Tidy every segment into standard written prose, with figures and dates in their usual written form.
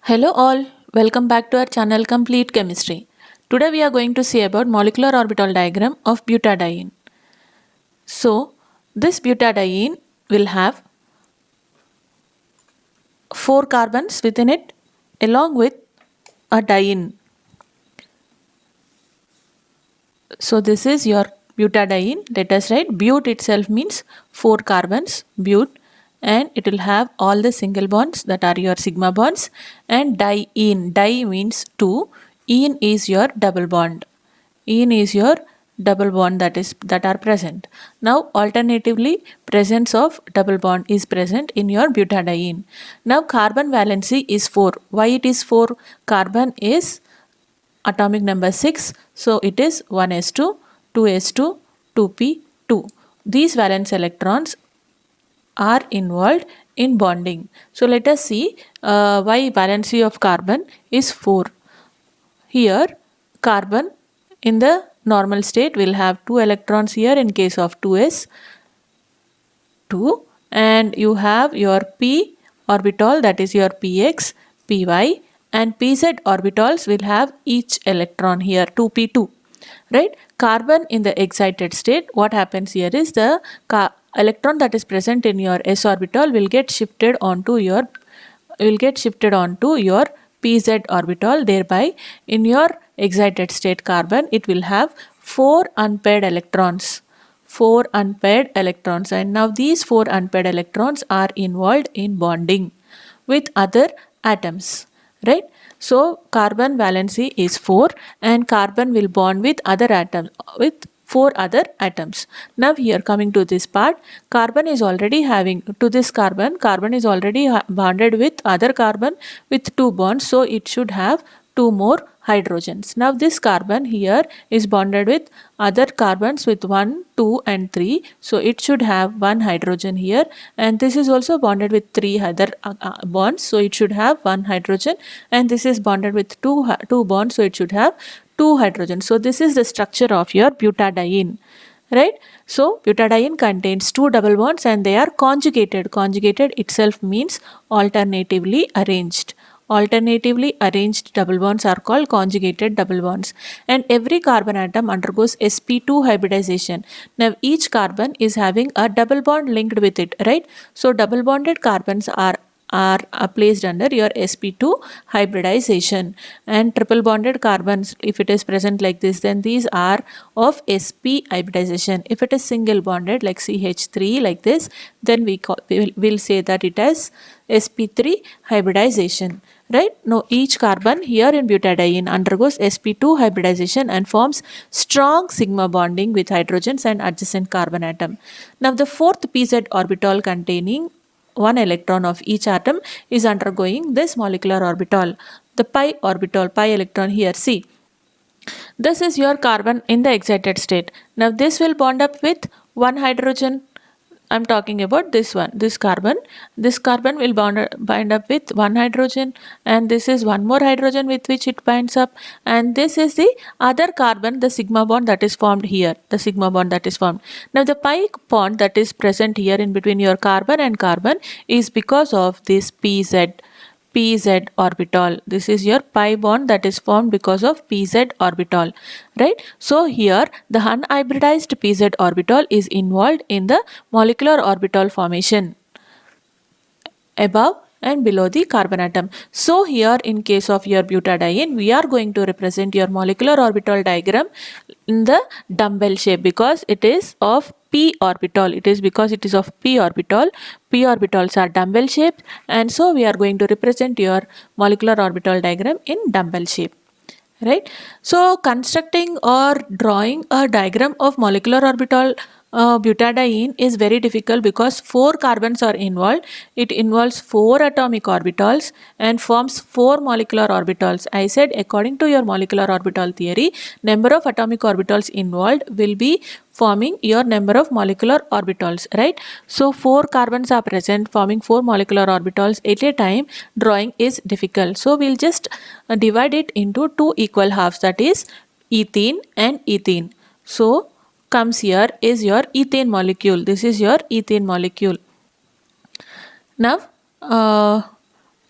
Hello all, welcome back to our channel Complete Chemistry. Today we are going to see about molecular orbital diagram of butadiene. So this butadiene will have 4 carbons within it along with a diene. So this is your butadiene. Let us write but itself means 4 carbons, but, and it will have all the single bonds that are your sigma bonds, and diene. Di means 2, ene is your double bond. Ene is your double bond that are present. Now alternatively presence of double bond is present in your butadiene. Now carbon valency is 4. Why it is 4? Carbon is atomic number 6, so it is 1s2, 2s2, 2p2. These valence electrons are involved in bonding. So let us see why valency of carbon is 4. Here carbon in the normal state will have 2 electrons here in case of 2s 2, and you have your p orbital, that is your px, py, and pz orbitals will have each electron here 2p2, right? Carbon in the excited state, what happens here is the electron that is present in your s orbital will get shifted onto your pz orbital. Thereby in your excited state carbon it will have 4 unpaired electrons, and now these 4 unpaired electrons are involved in bonding with other atoms, right? So carbon valency is 4 and carbon will bond with other atoms, with 4 other atoms. Now here coming to this part, carbon is already having to this carbon is already bonded with other carbon with 2 bonds, so it should have 2 more hydrogens. Now this carbon here is bonded with other carbons with 1, 2 and 3, so it should have 1 hydrogen here, and this is also bonded with 3 other bonds, so it should have 1 hydrogen, and this is bonded with 2 bonds, so it should have 2 hydrogens. So this is the structure of your butadiene, right? So butadiene contains 2 double bonds and they are conjugated. Conjugated itself means alternatively arranged. Alternatively arranged double bonds are called conjugated double bonds, and every carbon atom undergoes sp2 hybridization. Now each carbon is having a double bond linked with it, right? So double bonded carbons are placed under your sp2 hybridization, and triple bonded carbons, if it is present like this, then these are of sp hybridization. If it is single bonded like ch3 like this, then we'll say that it has sp3 hybridization, right? Now each carbon here in butadiene undergoes sp2 hybridization and forms strong sigma bonding with hydrogens and adjacent carbon atom. Now the fourth pz orbital containing 1 electron of each atom is undergoing this molecular orbital, the pi orbital, pi electron here. See, this is your carbon in the excited state. Now this will bond up with 1 hydrogen. I'm talking about this one, this carbon. This carbon will bind up with 1 hydrogen, and this is 1 more hydrogen with which it binds up, and this is the other carbon, the sigma bond that is formed here, the sigma bond that is formed. Now the pi bond that is present here in between your carbon and carbon is because of this pz orbital. This is your pi bond that is formed because of pz orbital, right? So here the unhybridized pz orbital is involved in the molecular orbital formation above and below the carbon atom. So here in case of your butadiene, we are going to represent your molecular orbital diagram in the dumbbell shape because it is of p orbital. It is because it is of p orbital. P orbitals are dumbbell shaped, and so we are going to represent your molecular orbital diagram in dumbbell shape, right? So constructing or drawing a diagram of molecular orbital butadiene is very difficult because 4 carbons are involved. It involves 4 atomic orbitals and forms 4 molecular orbitals. I said according to your molecular orbital theory, number of atomic orbitals involved will be forming your number of molecular orbitals, right? So 4 carbons are present forming 4 molecular orbitals at a time. Drawing is difficult, so we'll just divide it into 2 equal halves, that is ethene and ethene. So comes here is your ethane molecule. This is your ethane molecule. Now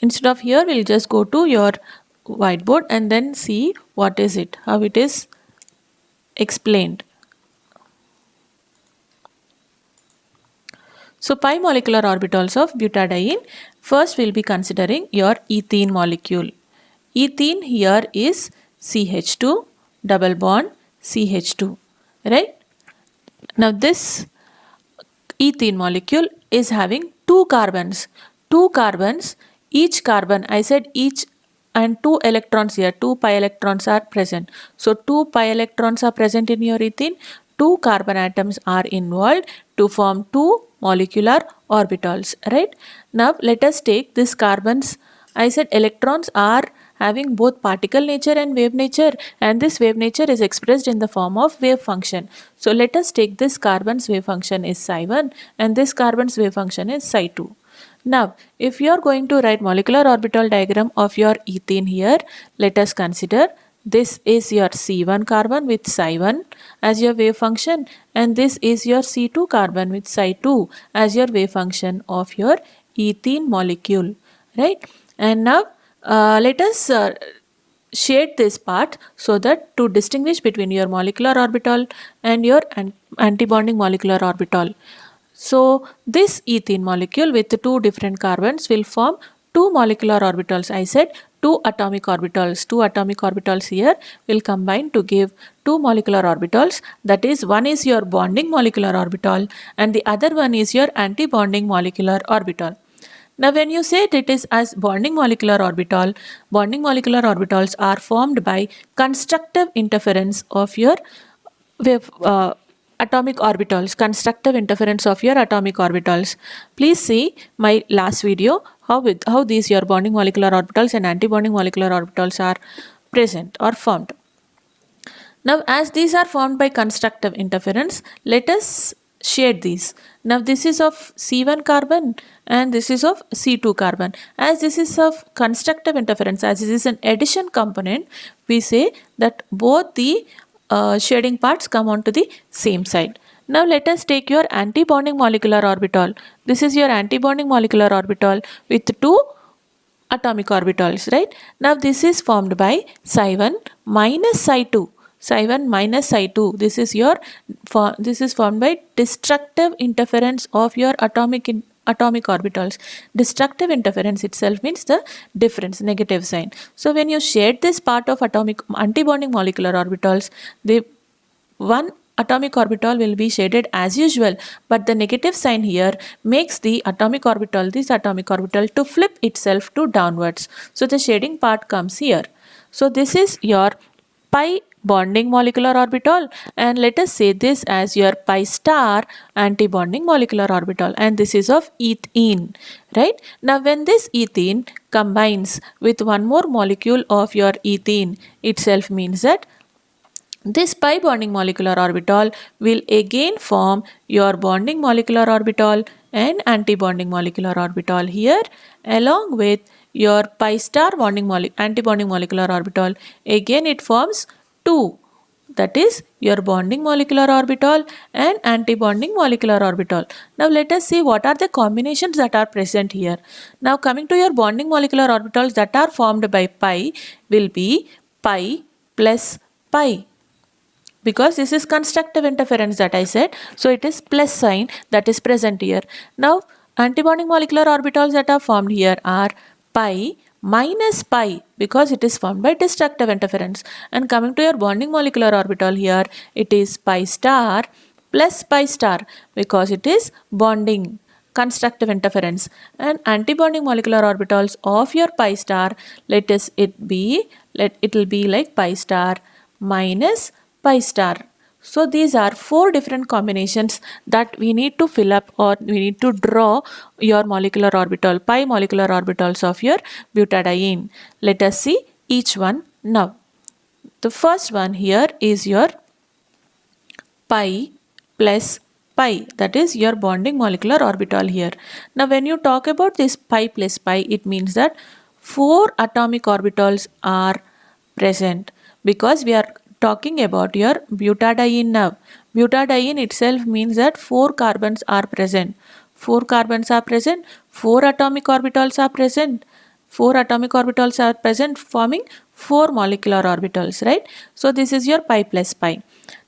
Instead of here, we'll just go to your whiteboard and then see what is it, how it is explained. So pi molecular orbitals of butadiene. First we'll be considering your ethene molecule. Ethene here is CH2 double bond CH2, right? Now this ethene molecule is having two carbons. Two carbons, each carbon, I said each, and two electrons here, two pi electrons are present. So two pi electrons are present in your ethene, two carbon atoms are involved to form two molecular orbitals, right? Now let us take this carbons. I said electrons are having both particle nature and wave nature, and this wave nature is expressed in the form of wave function. So let us take this carbon's wave function is psi1 and this carbon's wave function is psi2. Now, if you are going to write molecular orbital diagram of your ethene here, let us consider this is your C1 carbon with psi1 as your wave function, and this is your C2 carbon with psi2 as your wave function of your ethene molecule, right? And now let us shade this part so that to distinguish between your molecular orbital and your antibonding molecular orbital. So this ethene molecule with two different carbons will form two molecular orbitals. I said two atomic orbitals. Two atomic orbitals here will combine to give two molecular orbitals. That is, one is your bonding molecular orbital and the other one is your antibonding molecular orbital. Now when you say it is as bonding molecular orbitals are formed by constructive interference of your wave, atomic orbitals, constructive interference of your atomic orbitals. Please see my last video how these your bonding molecular orbitals and antibonding molecular orbitals are present or formed. Now as these are formed by constructive interference, let us shade these. Now this is of C1 carbon and this is of C2 carbon. As this is of constructive interference, as this is an addition component, we say that both the shading parts come onto the same side. Now let us take your antibonding molecular orbital. This is your antibonding molecular orbital with two atomic orbitals, right? Now this is formed by psi1 minus psi2. Psi1 minus psi2. This is formed by destructive interference of your atomic orbitals. Destructive interference itself means the difference, negative sign. So when you shade this part of antibonding molecular orbitals, the one atomic orbital will be shaded as usual, but the negative sign here makes this atomic orbital to flip itself to downwards. So the shading part comes here. So this is your pi bonding molecular orbital, and let us say this as your pi star antibonding molecular orbital, and this is of ethene, right? Now when this ethene combines with one more molecule of your ethene itself means that this pi bonding molecular orbital will again form your bonding molecular orbital and antibonding molecular orbital here, along with your pi star antibonding molecular orbital. Again it forms two, that is your bonding molecular orbital and antibonding molecular orbital. Now let us see what are the combinations that are present here. Now coming to your bonding molecular orbitals that are formed by pi will be pi plus pi, because this is constructive interference that I said, so it is plus sign that is present here. Now antibonding molecular orbitals that are formed here are pi minus pi, because it is formed by destructive interference, and coming to your bonding molecular orbital here, it is pi star plus pi star, because it is bonding constructive interference. And antibonding molecular orbitals of your pi star, it will be like pi star minus pi star. So these are four different combinations that we need to fill up, or we need to draw your molecular orbital, pi molecular orbitals of your butadiene. Let us see each one now. The first one here is your pi plus pi, that is your bonding molecular orbital here. Now when you talk about this pi plus pi, it means that four atomic orbitals are present, because we are talking about your butadiene now. Butadiene itself means that four carbons are present. Four carbons are present, four atomic orbitals are present, 4 atomic orbitals are present, forming 4 molecular orbitals, right? So this is your pi plus pi.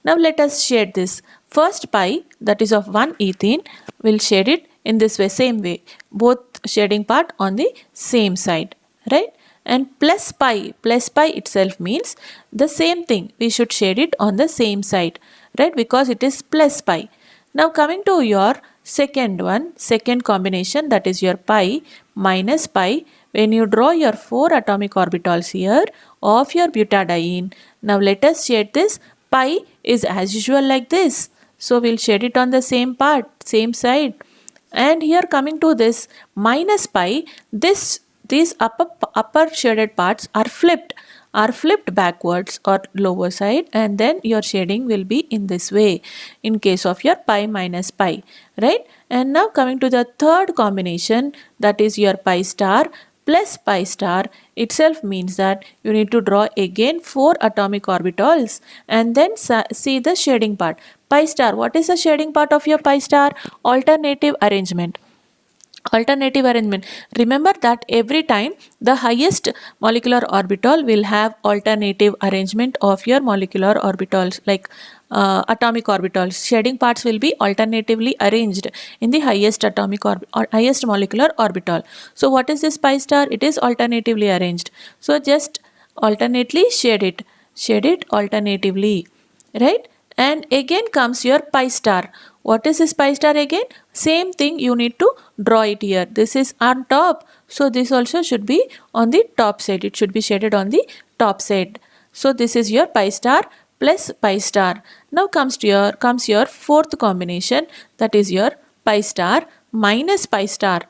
Now let us shade this. First pi, that is of 1 ethene, will shade it in this way, same way, both shading part on the same side, right? And plus pi itself means the same thing, we should shade it on the same side, right, because it is plus pi. Now coming to your second one, second combination, that is your pi minus pi. When you draw your 4 atomic orbitals here of your butadiene, now let us shade this. Pi is as usual like this, so we'll shade it on the same part, same side. And here coming to this minus pi, these upper shaded parts are flipped backwards or lower side, and then your shading will be in this way in case of your pi minus pi, right? And now coming to the third combination, that is your pi star plus pi star, itself means that you need to draw again 4 atomic orbitals and then see the shading part. Pi star, what is the shading part of your pi star? Alternative arrangement. Alternative arrangement. Remember that every time the highest molecular orbital will have alternative arrangement of your molecular orbitals, like atomic orbitals. Shading parts will be alternatively arranged in the highest atomic or highest molecular orbital. So what is this pi star? It is alternatively arranged. So just alternately shade it alternatively, right? And again comes your pi star. What is this pi star again? Same thing, you need to draw it here. This is on top, so this also should be on the top side. It should be shaded on the top side. So this is your pi star plus pi star. Now comes your fourth combination, that is your pi star minus pi star.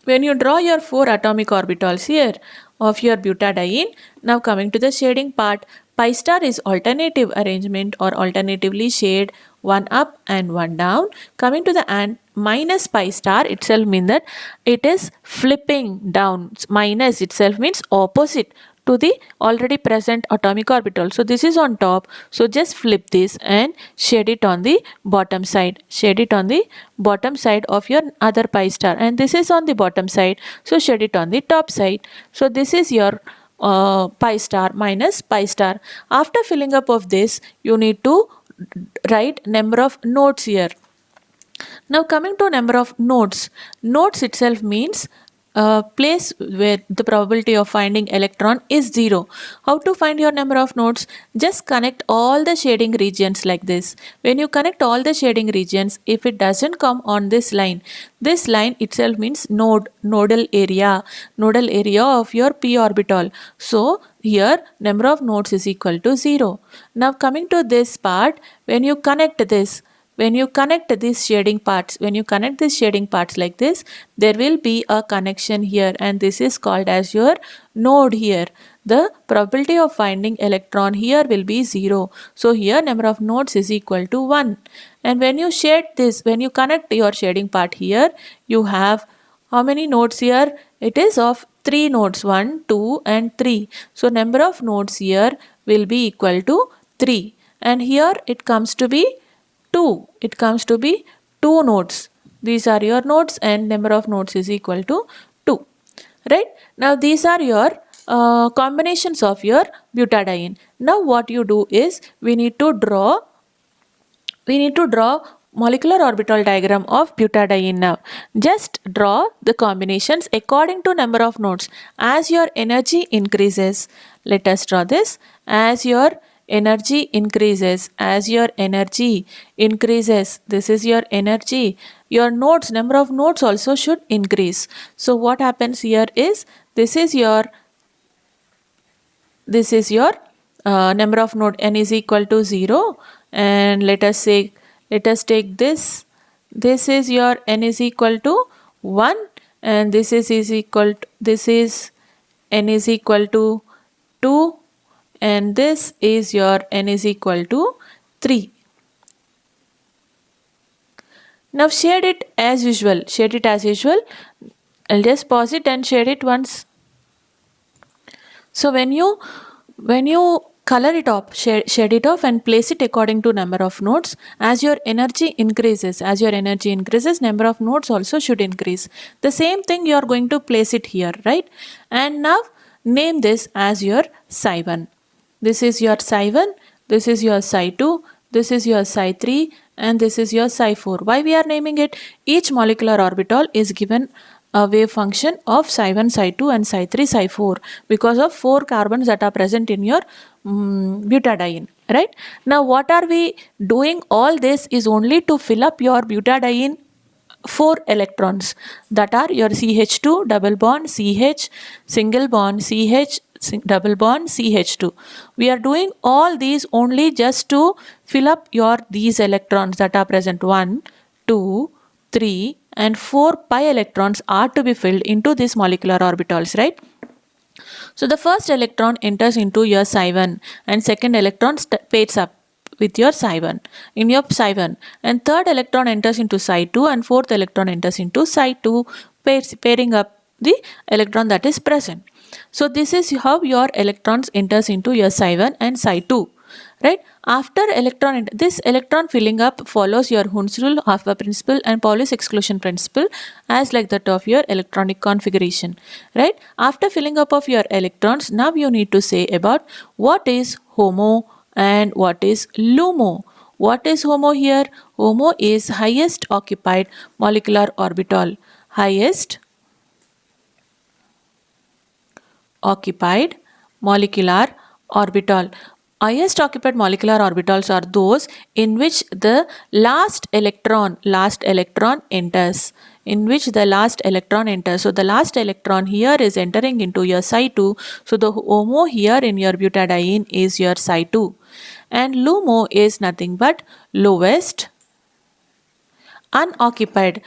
When you draw your 4 atomic orbitals here of your butadiene, now coming to the shading part, pi star is alternative arrangement or alternatively shade, one up and one down. Coming to the and minus pi star itself means that it is flipping down. Minus itself means opposite to the already present atomic orbital. So this is on top. So just flip this and shade it on the bottom side. Shade it on the bottom side of your other pi star. And this is on the bottom side. So shade it on the top side. So this is your pi star minus pi star. After filling up of this, you need to write number of nodes here. Now coming to number of nodes. Nodes itself means a place where the probability of finding electron is 0. How to find your number of nodes? Just connect all the shading regions like this. When you connect all the shading regions, if it doesn't come on this line itself means nodal area of your p orbital. So here number of nodes is equal to 0. Now coming to this part, when you connect these shading parts like this, there will be a connection here, and this is called as your node here. The probability of finding electron here will be 0. So here number of nodes is equal to 1. And when you connect your shading part here, you have how many nodes here? It is of 3 nodes, 1, 2 and 3. So number of nodes here will be equal to 3. And here it comes to be 2. It comes to be 2 nodes. These are your nodes and number of nodes is equal to 2. Right? Now these are your combinations of your butadiene. Now what you do is we need to draw molecular orbital diagram of butadiene now. Just draw the combinations according to number of nodes. As your energy increases, let us draw this. As your energy increases, this is your energy. Your nodes, number of nodes also should increase. So what happens here is this is your number of node n is equal to 0, and let us take this is your n is equal to 1, and this is n is equal to 2, and this is your n is equal to 3. Now shade it as usual. I'll just pause it and shade it once. So when you color it off, shade it off and place it according to number of nodes. As your energy increases, number of nodes also should increase. The same thing you are going to place it here, right? And now name this as your psi1. This is your psi1, this is your psi2, this is your psi3, and this is your psi4. Why we are naming it? Each molecular orbital is given a wave function of psi1, psi2 and psi3, psi4 because of 4 carbons that are present in your butadiene, right? Now what are we doing? All this is only to fill up your butadiene 4 electrons, that are your CH2 double bond CH, single bond CH, double bond CH2. We are doing all these only just to fill up your these electrons that are present. 1, 2, 3 and 4 pi electrons are to be filled into these molecular orbitals, right? So the first electron enters into your psi1 and second electron pairs up with your psi1 in your psi1, and third electron enters into psi2 and fourth electron enters into psi2, pairing up the electron that is present. So this is how your electrons enters into your psi1 and psi2, right? After this electron filling up follows your Hund's rule, Haber principle and Pauli's exclusion principle as like that of your electronic configuration, right? After filling up of your electrons, now you need to say about what is HOMO and what is LUMO. What is HOMO here? HOMO is highest occupied molecular orbital. Highest occupied molecular orbital. Highest occupied molecular orbitals are those in which the last electron enters. So the last electron here is entering into your psi2. So the HOMO here in your butadiene is your psi2. And LUMO is nothing but lowest unoccupied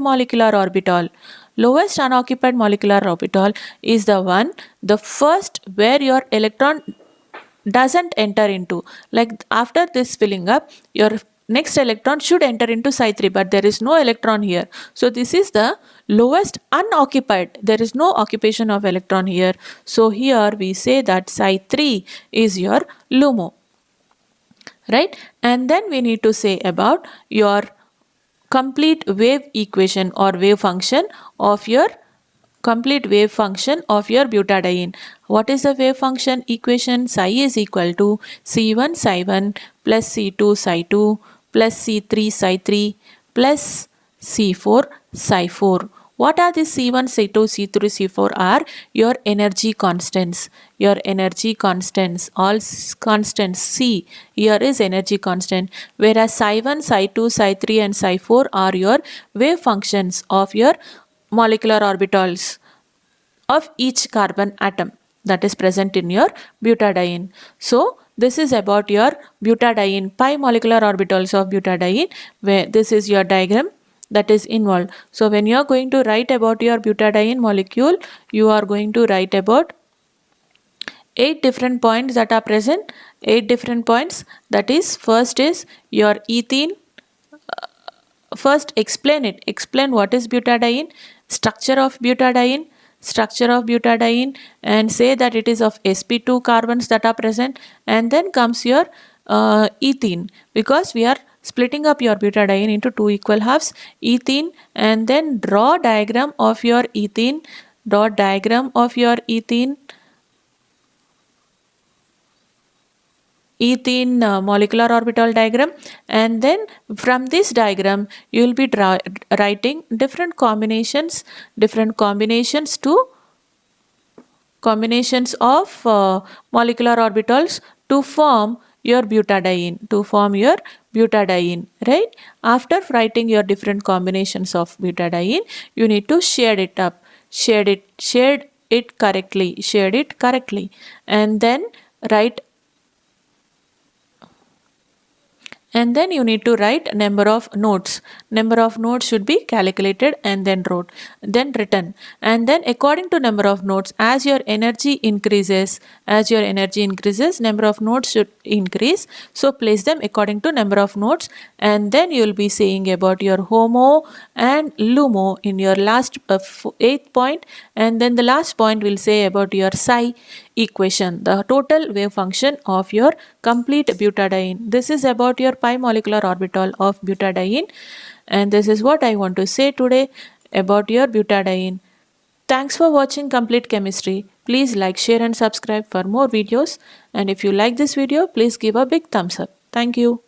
molecular orbital. Lowest unoccupied molecular orbital is the first where your electron doesn't enter into. Like after this filling up, your next electron should enter into psi3, but there is no electron here. So this is the lowest unoccupied. There is no occupation of electron here. So here we say that psi3 is your LUMO, right? And then we need to say about your complete wave equation or wave function of your butadiene. What is the wave function equation? Psi is equal to C1 psi1 plus C2 psi2 plus C3 psi3 plus C4 psi4. What are these C1, C2, C3, C4 are your energy constants. All constants. C here is energy constant, whereas psi1, psi2, psi3 and psi4 are your wave functions of your molecular orbitals of each carbon atom that is present in your butadiene. So this is about your butadiene, pi molecular orbitals of butadiene, where this is your diagram that is involved. So when you are going to write about your butadiene molecule, you are going to write about 8 different points that are present. 8 different points, that is, first is your ethene. First explain what is butadiene, structure of butadiene, and say that it is of sp2 carbons that are present, and then comes your ethene, because we are splitting up your butadiene into 2 equal halves. Ethene, and then draw diagram of your ethene, molecular orbital diagram, and then from this diagram you will be writing different combinations of molecular orbitals to form your butadiene, right? After writing your different combinations of butadiene, you need to shade it correctly, and then write And then you need to write number of notes. Number of notes should be calculated and then written. And then according to number of notes, as your energy increases, number of notes should increase. So place them according to number of notes, and then you will be saying about your HOMO and LUMO in your last 8th point, and then the last point will say about your psi equation, the total wave function of your complete butadiene. This is about your pi molecular orbital of butadiene, and this is what I want to say today about your butadiene. Thanks for watching Complete Chemistry. Please like, share and subscribe for more videos, and if you like this video, please give a big thumbs up. Thank you.